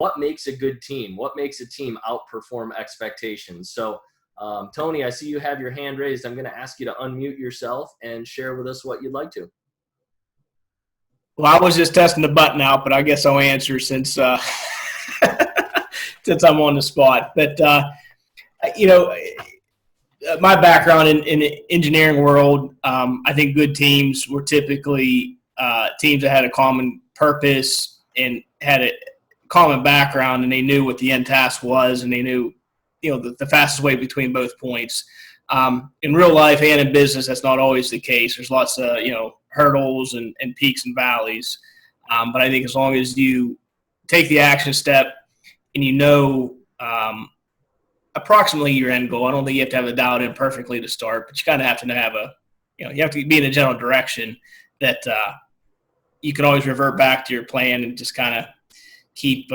what makes a good team? What makes a team outperform expectations? So, Tony, I see you have your hand raised. I'm going to ask you to unmute yourself and share with us what you'd like to. Well, I was just testing the button out, but I guess I'll answer since since I'm on the spot. But my background in the engineering world, I think good teams were typically teams that had a common purpose and had a common background, and they knew what the end task was, and they knew, the fastest way between both points. In real life and in business, that's not always the case. There's lots of, hurdles and peaks and valleys. But I think as long as you take the action step and approximately your end goal, I don't think you have to have it dialed in perfectly to start, but you kind of have to have you have to be in a general direction that you can always revert back to your plan and just kind of keep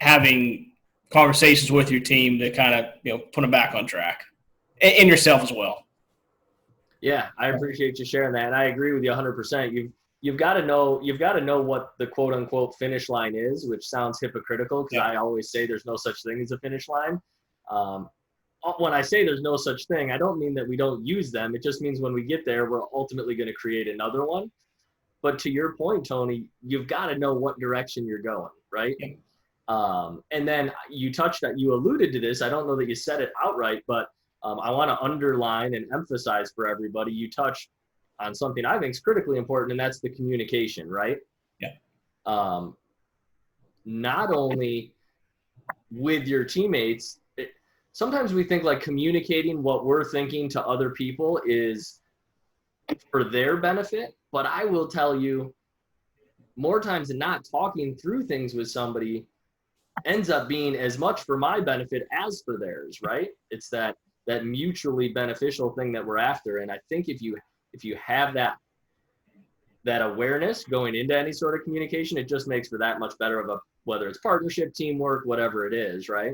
having conversations with your team to kind of, put them back on track, and yourself as well. Yeah, I appreciate you sharing that, and I agree with you 100%. You've got to know what the quote unquote finish line is, which sounds hypocritical because I always say there's no such thing as a finish line. When I say there's no such thing, I don't mean that we don't use them. It just means when we get there, we're ultimately going to create another one. But to your point, Tony, you've got to know what direction you're going, right? Yeah. And then you alluded to this. I don't know that you said it outright, but I want to underline and emphasize for everybody, you touched on something I think is critically important, and that's the communication, right? Yeah. Not only with your teammates, sometimes we think like communicating what we're thinking to other people is for their benefit, but I will tell you, more times than not, talking through things with somebody ends up being as much for my benefit as for theirs, right? It's that mutually beneficial thing that we're after. And I think if you have that awareness going into any sort of communication, it just makes for that much better of a, whether it's partnership, teamwork, whatever it is, right?